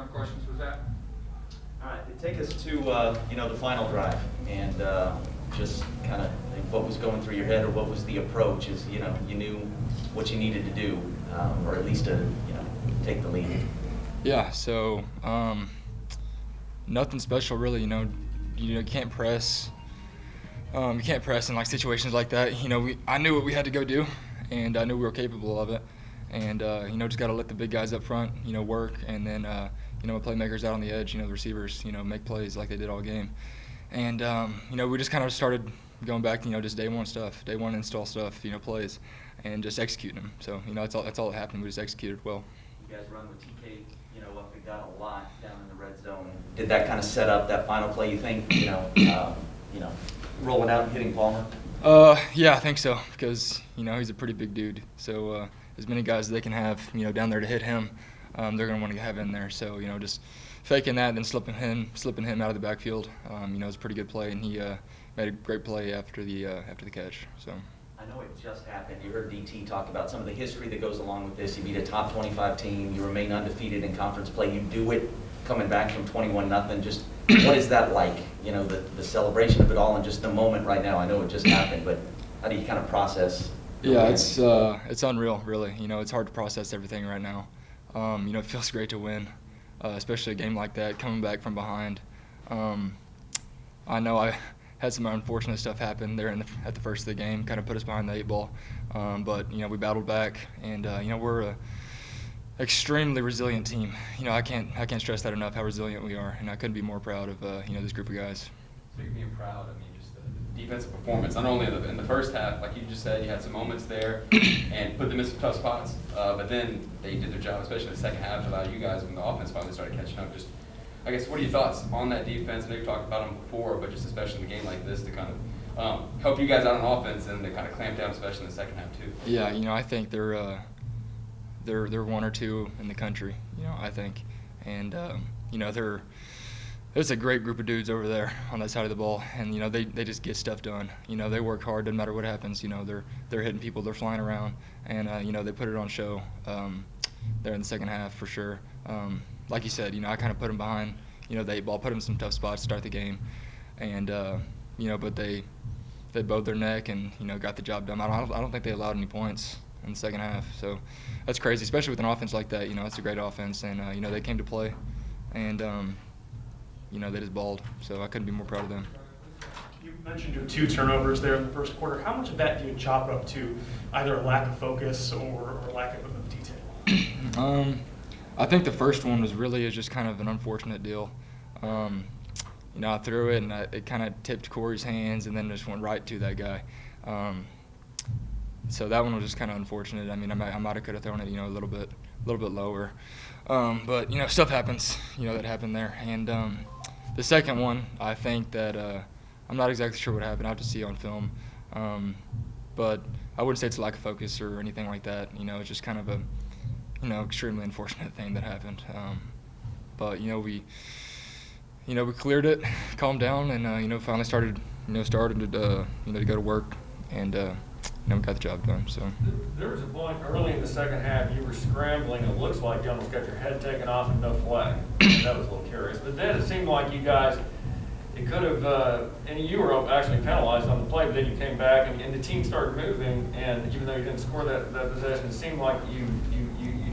have questions for Zach? All right, take us to the final drive, and just kind of what was going through your head, or what was the approach? Is you knew what you needed to do, or at least to take the lead. Yeah. So nothing special really. You can't press. You can't press in like situations like that. I knew what we had to go do, and I knew we were capable of it. And just got to let the big guys up front, work, and then playmakers out on the edge, the receivers, make plays like they did all game. And we just kind of started going back, just day one install stuff, plays, and just executing them. So that's all that happened. We just executed well. You guys run with TK, up and down a lot down in the red zone. Did that kind of set up that final play? You think, rolling out and hitting Palmer? Yeah, I think so, because he's a pretty big dude. So as many guys as they can have, down there to hit him, they're going to want to have in there. So just faking that, then slipping him out of the backfield, was a pretty good play, and he made a great play after the catch. So. I know it just happened. You heard DT talk about some of the history that goes along with this. You beat a top 25 team. You remain undefeated in conference play. You do it coming back from 21-0. Just what is that like? The celebration of it all, and just the moment right now. I know it just happened, but how do you kind of process? Yeah, it's unreal, really. It's hard to process everything right now. It feels great to win, especially a game like that, coming back from behind. I know I had some unfortunate stuff happen there at the first of the game, kind of put us behind the 8 ball. But we battled back, and we're a extremely resilient team. I can't stress that enough how resilient we are, and I couldn't be more proud of this group of guys. Speaking of being proud, just the defensive performance, not only in the first half, like you just said, you had some moments there and put them in some tough spots, but then they did their job, especially in the second half, to allow you guys, when the offense finally started catching up. Just, I guess, what are your thoughts on that defense? I know you talked about them before, but just especially in a game like this to kind of help you guys out on offense and to kind of clamp down, especially in the second half too. Yeah, I think they're one or two in the country. I think, and there's a great group of dudes over there on that side of the ball, and they just get stuff done. They work hard, doesn't matter what happens. They're hitting people, they're flying around, and they put it on show there in the second half for sure. Like you said, I kind of put them behind, the 8 ball, put them in some tough spots to start the game, and but they bowed their neck and got the job done. I don't think they allowed any points in the second half, so that's crazy, especially with an offense like that. It's a great offense, and they came to play, and they just balled. So I couldn't be more proud of them. You mentioned your 2 turnovers there in the first quarter. How much of that do you chalk up to either a lack of focus or lack of detail? I think the first one was really just kind of an unfortunate deal. I threw it, and it kind of tipped Corey's hands, and then just went right to that guy. So that one was just kind of unfortunate. I might have could have thrown it, a little bit lower. But stuff happens, that happened there. And the second one, I think that I'm not exactly sure what happened. I have to see on film. But I wouldn't say it's a lack of focus or anything like that. It's just kind of a extremely unfortunate thing that happened. But we cleared it, calmed down, and finally started to go to work, and we got the job done. So there was a point early in the second half you were scrambling. It looks like you almost got your head taken off and no flag. That was a little curious. But then it seemed like you guys, it could have, and you were actually penalized on the play, but then you came back and the team started moving, and even though you didn't score that possession, it seemed like you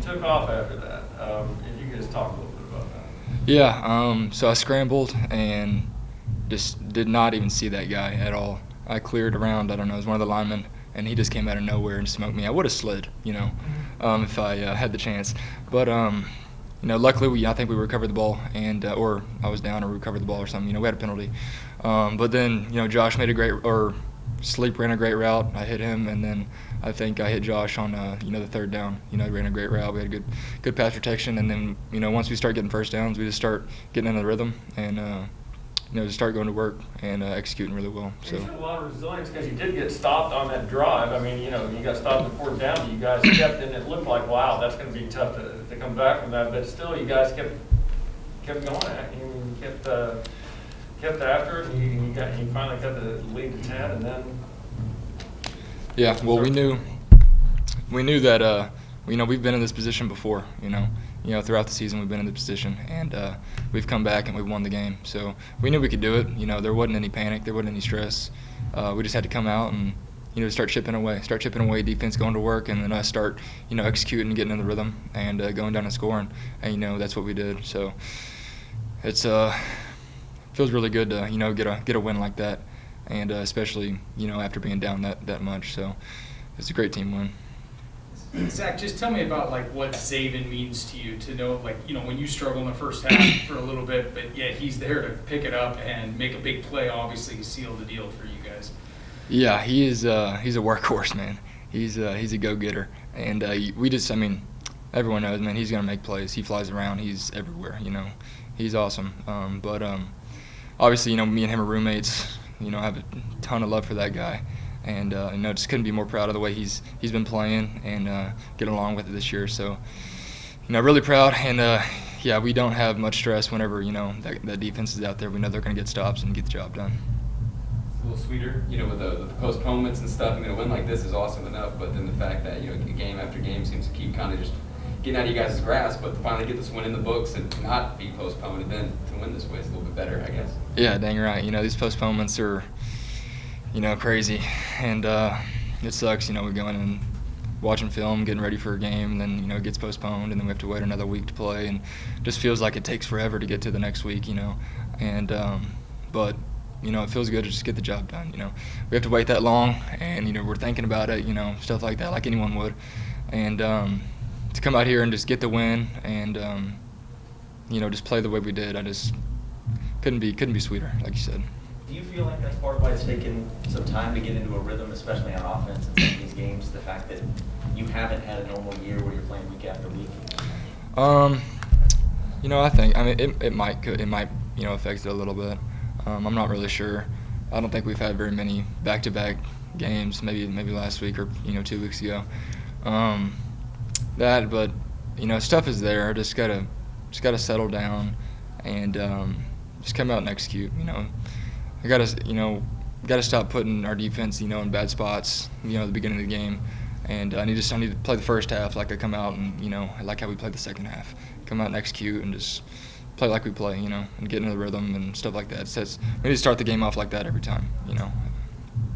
took off after that. If you could just talk a little bit about that. Yeah, so I scrambled and just did not even see that guy at all. I cleared around, I don't know, it was one of the linemen, and he just came out of nowhere and smoked me. I would have slid, if I had the chance. But, luckily I think we recovered the ball, and or I was down or recovered the ball or something. We had a penalty. But then, Josh Sleep ran a great route. I hit him, and then I think I hit Josh on, the third down. He ran a great route. We had good pass protection, and then, once we start getting first downs, we just start getting into the rhythm and, just start going to work and executing really well. So you showed a lot of resilience because you did get stopped on that drive. You got stopped at fourth down, but you guys kept, and it looked like, wow, that's going to be tough to come back from that. But still, you guys kept going at it. You kept after it, and you finally got the lead to 10, and then. Yeah, well, we knew that we've been in this position before. throughout the season we've been in the position, and we've come back and we've won the game. So we knew we could do it. There wasn't any panic, there wasn't any stress. We just had to come out and start chipping away, defense going to work, and then us start executing and getting in the rhythm and going down and scoring. And that's what we did. So it's feels really good to get a win like that, and especially after being down that much. So it's a great team win. Zach, just tell me about what Zaven means to you, to know when you struggle in the first half for a little bit, but yet he's there to pick it up and make a big play, obviously seal the deal for you guys. Yeah, he's a workhorse, man. He's a go-getter, and everyone knows, man, he's gonna make plays. He flies around, he's everywhere. He's awesome. But obviously, me and him are roommates. I have a ton of love for that guy. And just couldn't be more proud of the way he's been playing and getting along with it this year. So, really proud. And we don't have much stress whenever that defense is out there. We know they're going to get stops and get the job done. It's a little sweeter, with the postponements and stuff. A win like this is awesome enough, but then the fact that game after game seems to keep kind of just getting out of you guys' grasp. But to finally get this win in the books and to not be postponed, and then to win this way is a little bit better, I guess. Yeah, dang right. These postponements are crazy, and it sucks. We're going and watching film, getting ready for a game, and then it gets postponed, and then we have to wait another week to play, and it just feels like it takes forever to get to the next week. And but it feels good to just get the job done. We have to wait that long, and we're thinking about it, stuff like that, like anyone would, and to come out here and just get the win, and just play the way we did, I just couldn't be sweeter, like you said. Do you feel like that's part of why it's taken some time to get into a rhythm, especially on offense in some of these games? The fact that you haven't had a normal year where you're playing week after week. I think it might affect it a little bit. I'm not really sure. I don't think we've had very many back-to-back games. Maybe last week or 2 weeks ago. But stuff is there. Just gotta settle down and just come out and execute. I gotta stop putting our defense, in bad spots, at the beginning of the game, and I need to play the first half like I come out and like how we played the second half, come out and execute and just play like we play, and get into the rhythm and stuff like that. We need to start the game off like that every time,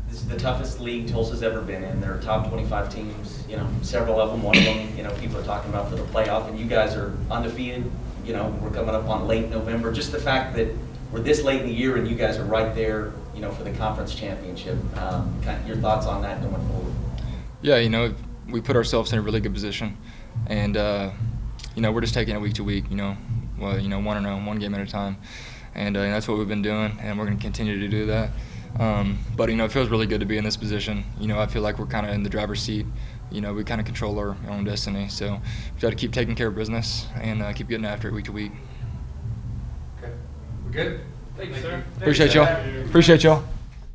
This is the toughest league Tulsa's ever been in. There are top 25 teams, several of them. One of them, people are talking about for the playoff, and you guys are undefeated. We're coming up on late November. Just the fact that we're this late in the year and you guys are right there, for the conference championship. Your thoughts on that going forward? Yeah, we put ourselves in a really good position, and we're just taking it week to week. 1-0, one game at a time, and that's what we've been doing, and we're going to continue to do that. But it feels really good to be in this position. I feel like we're kind of in the driver's seat. We kind of control our own destiny. So we've got to keep taking care of business and keep getting after it week to week. Okay. We're good? Thank you, sir. Appreciate y'all.